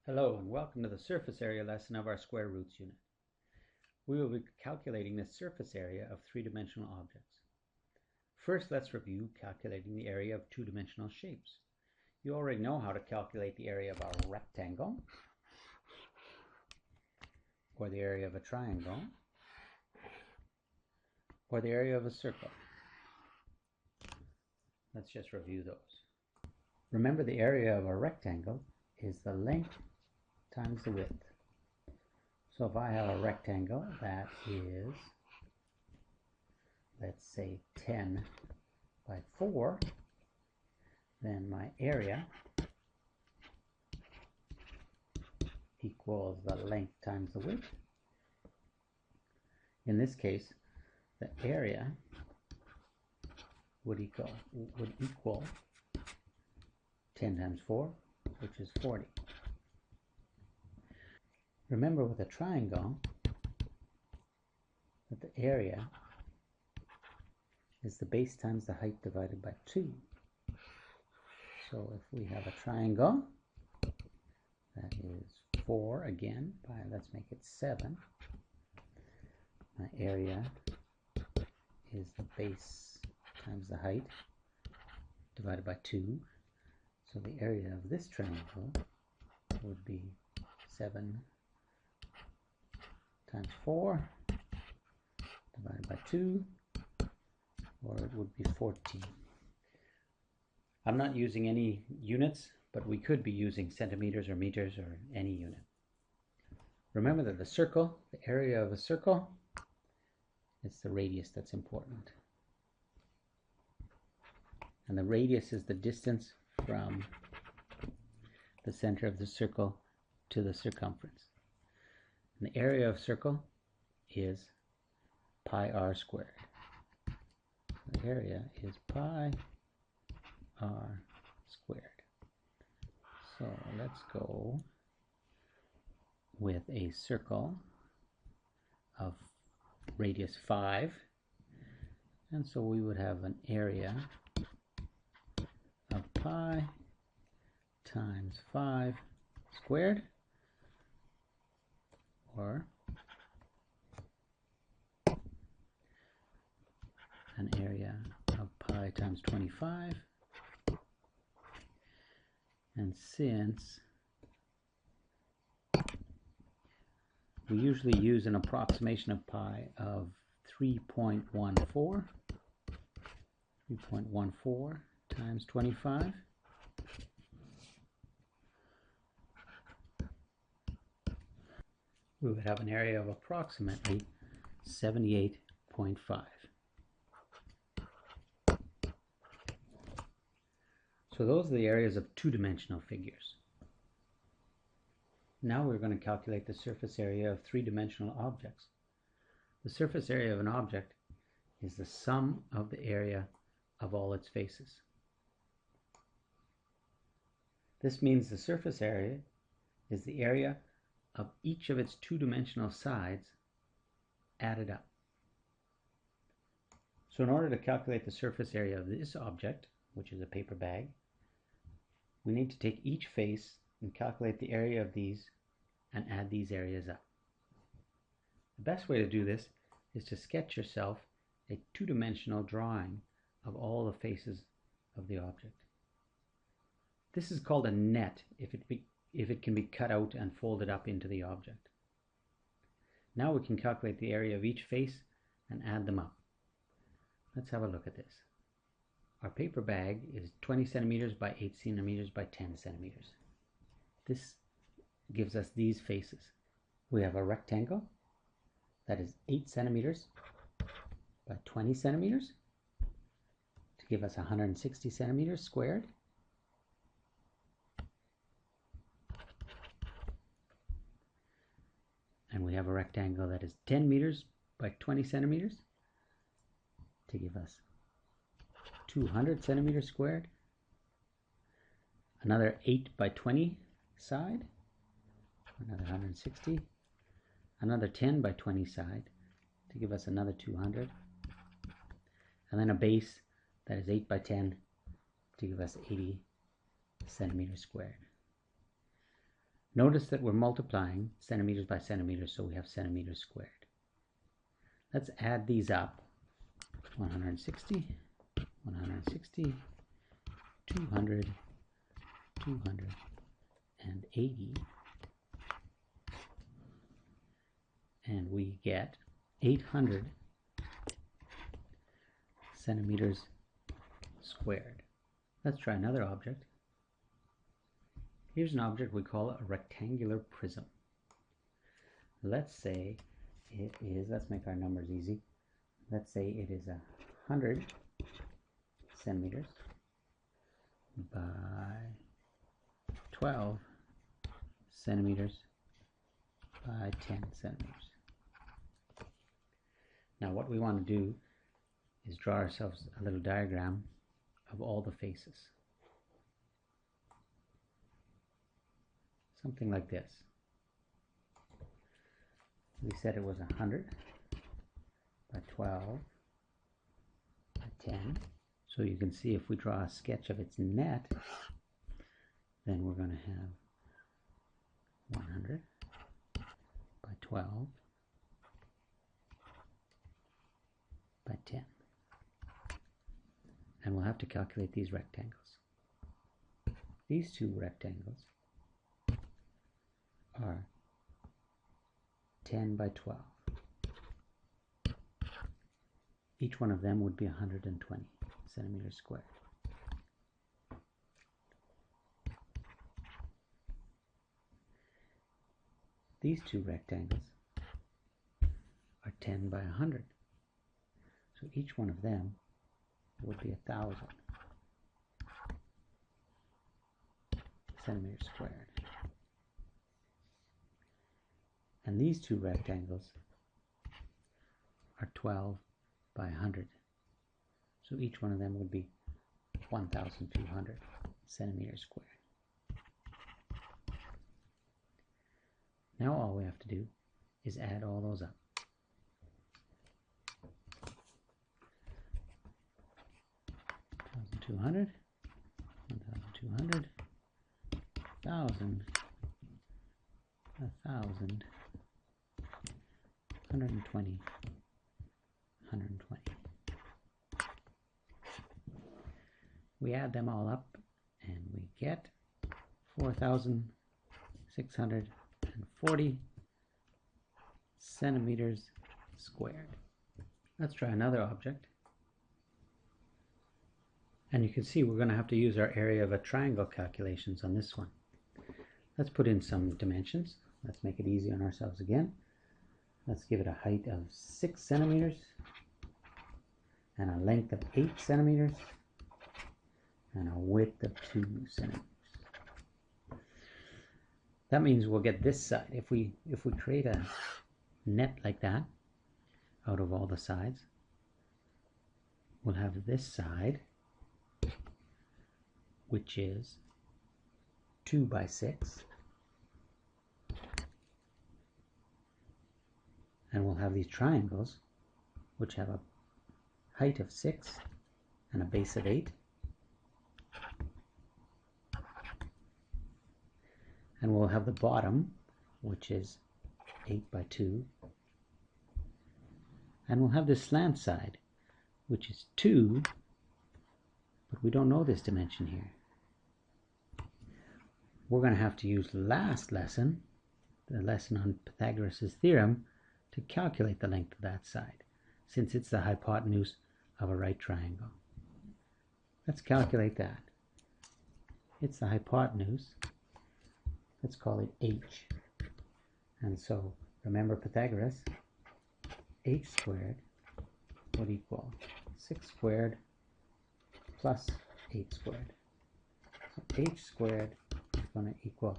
Hello and welcome to the surface area lesson of our square roots unit. We will be calculating the surface area of three-dimensional objects. First, let's review calculating the area of two-dimensional shapes. You already know how to calculate the area of a rectangle, or the area of a triangle, or the area of a circle. Let's just review those. Remember, the area of a rectangle is the length times the width. So if I have a rectangle that is, let's say 10 by 4, then my area equals the length times the width. In this case, the area would equal 10 times 4, which is 40. Remember, with a triangle, that the area is the base times the height divided by 2. So if we have a triangle, that is 4 again, let's make it 7. My area is the base times the height divided by 2. So the area of this triangle would be 7 times 4 divided by 2, or it would be 14. I'm not using any units, but we could be using centimeters or meters or any unit. Remember that the area of a circle, it's the radius that's important. And the radius is the distance from the center of the circle to the circumference. And the area of a circle is pi r squared. The area is pi r squared. So let's go with a circle of radius 5. And so we would have an area of pi times 5 squared, or an area of pi times 25. And since we usually use an approximation of pi of 3.14 times 25, we would have an area of approximately 78.5. So those are the areas of two-dimensional figures. Now we're going to calculate the surface area of three-dimensional objects. The surface area of an object is the sum of the area of all its faces. This means the surface area is the area of each of its two-dimensional sides added up. So in order to calculate the surface area of this object, which is a paper bag, we need to take each face and calculate the area of these and add these areas up. The best way to do this is to sketch yourself a two-dimensional drawing of all the faces of the object. This is called a net if it can be cut out and folded up into the object. Now we can calculate the area of each face and add them up. Let's have a look at this. Our paper bag is 20 centimeters by 8 centimeters by 10 centimeters. This gives us these faces. We have a rectangle that is 8 centimeters by 20 centimeters to give us 160 centimeters squared. And we have a rectangle that is 10 meters by 20 centimeters to give us 200 centimeters squared. Another 8 by 20 side, another 160. Another 10 by 20 side to give us another 200. And then a base that is 8 by 10 to give us 80 centimeters squared. Notice that we're multiplying centimeters by centimeters, so we have centimeters squared. Let's add these up. 160, 160, 200, 280, and we get 800 centimeters squared. Let's try another object. Here's an object we call a rectangular prism. Let's say it is, let's make our numbers easy. Let's say it is 100 centimeters by 12 centimeters by 10 centimeters. Now what we want to do is draw ourselves a little diagram of all the faces. Something like this. We said it was 100 by 12 by 10. So you can see if we draw a sketch of its net, then we're going to have 100 by 12 by 10. And we'll have to calculate these rectangles. These two rectangles are 10 by 12. Each one of them would be 120 centimeters squared. These two rectangles are 10 by 100. So each one of them would be 1,000 centimeters squared. And these two rectangles are 12 by 100. So each one of them would be 1,200 centimeters squared. Now all we have to do is add all those up. 1,200, 1,200, 1,000, 1,000, 120, 120. We add them all up and we get 4,640 centimeters squared. Let's try another object. And you can see we're going to have to use our area of a triangle calculations on this one. Let's put in some dimensions. Let's make it easy on ourselves again. Let's give it a height of 6 centimeters and a length of 8 centimeters and a width of 2 centimeters. That means we'll get this side. If we create a net like that out of all the sides, we'll have this side, which is 2 by 6. And we'll have these triangles, which have a height of 6 and a base of 8. And we'll have the bottom, which is 8 by 2. And we'll have this slant side, which is 2, but we don't know this dimension here. We're going to have to use last lesson, the lesson on Pythagoras' theorem, to calculate the length of that side, since it's the hypotenuse of a right triangle. Let's calculate that. It's the hypotenuse. Let's call it h. And so, remember Pythagoras, h squared would equal 6 squared plus 8 squared. So h squared is going to equal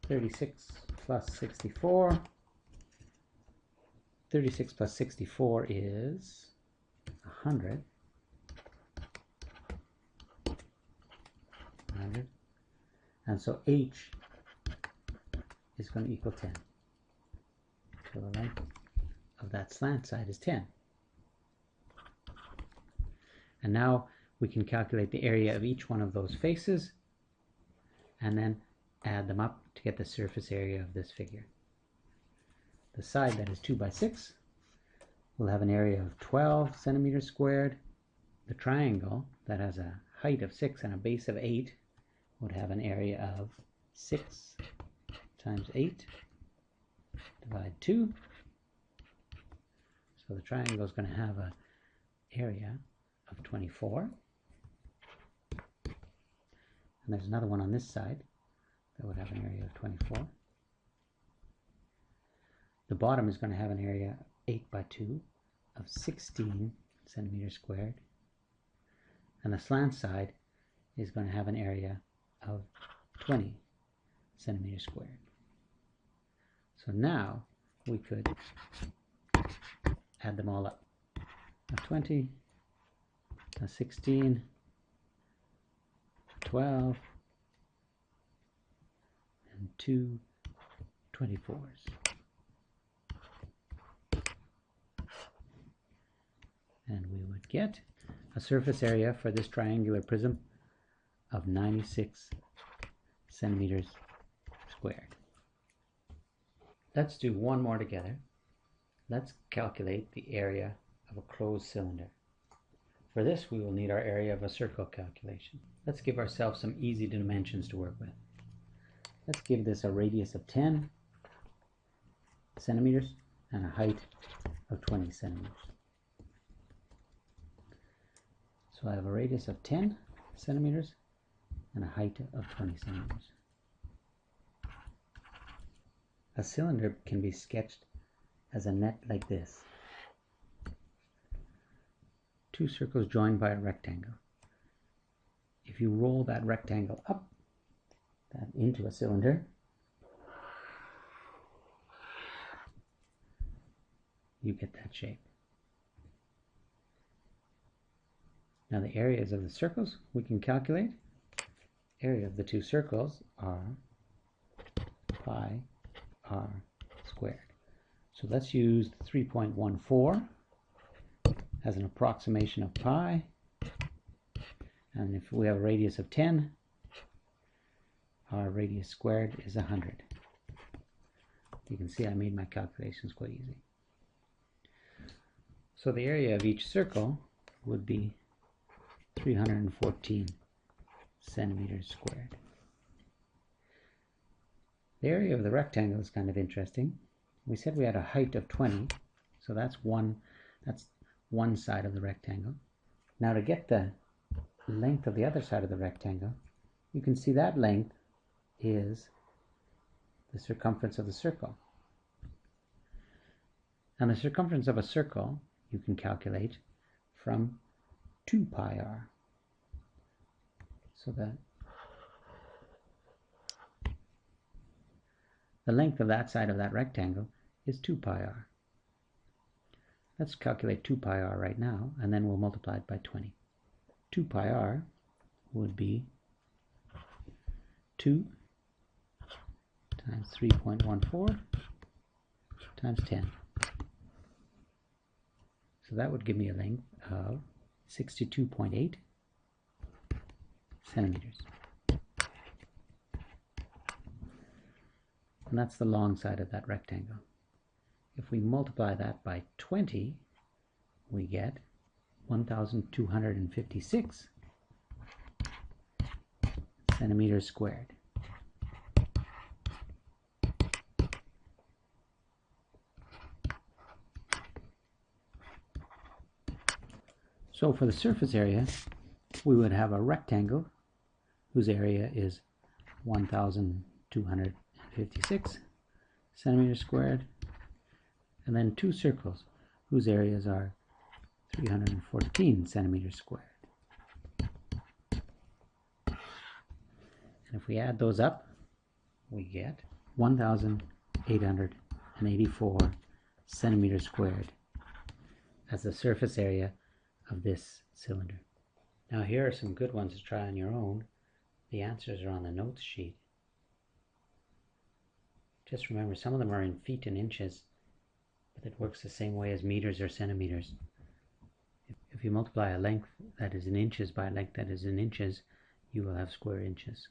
36 plus 64. 36 plus 64 is 100. 100. And so h is going to equal 10. So the length of that slant side is 10. And now we can calculate the area of each one of those faces and then add them up to get the surface area of this figure. The side that is 2 by 6 will have an area of 12 centimeters squared. The triangle that has a height of 6 and a base of 8 would have an area of 6 times 8 divide 2. So the triangle is going to have an area of 24. And there's another one on this side that would have an area of 24. The bottom is going to have an area 8 by 2 of 16 centimeters squared. And the slant side is going to have an area of 20 centimeters squared. So now we could add them all up. A 20, a 16, 12, and 2 24s. And we would get a surface area for this triangular prism of 96 centimeters squared. Let's do one more together. Let's calculate the area of a closed cylinder. For this, we will need our area of a circle calculation. Let's give ourselves some easy dimensions to work with. Let's give this a radius of 10 centimeters and a height of 20 centimeters. So I have a radius of 10 centimeters and a height of 20 centimeters. A cylinder can be sketched as a net like this. Two circles joined by a rectangle. If you roll that rectangle up into a cylinder, you get that shape. Now the areas of the circles we can calculate. Area of the two circles are pi r squared. So let's use 3.14 as an approximation of pi. And if we have a radius of 10, our radius squared is 100. You can see I made my calculations quite easy. So the area of each circle would be 314 centimeters squared. The area of the rectangle is kind of interesting. We said we had a height of 20, so that's one side of the rectangle. Now to get the length of the other side of the rectangle, you can see that length is the circumference of the circle. Now the circumference of a circle you can calculate from 2 pi r. So that the length of that side of that rectangle is 2 pi r. Let's calculate 2 pi r right now, and then we'll multiply it by 20. 2 pi r would be 2 times 3.14 times 10. So that would give me a length of 62.8 centimeters. And that's the long side of that rectangle. If we multiply that by 20, we get 1,256 centimeters squared. So for the surface area, we would have a rectangle whose area is 1,256 centimeters squared, and then two circles whose areas are 314 centimeters squared. And if we add those up, we get 1,884 centimeters squared as the surface area of this cylinder. Now here are some good ones to try on your own. The answers are on the notes sheet. Just remember, some of them are in feet and inches, but it works the same way as meters or centimeters. If you multiply a length that is in inches by a length that is in inches, you will have square inches.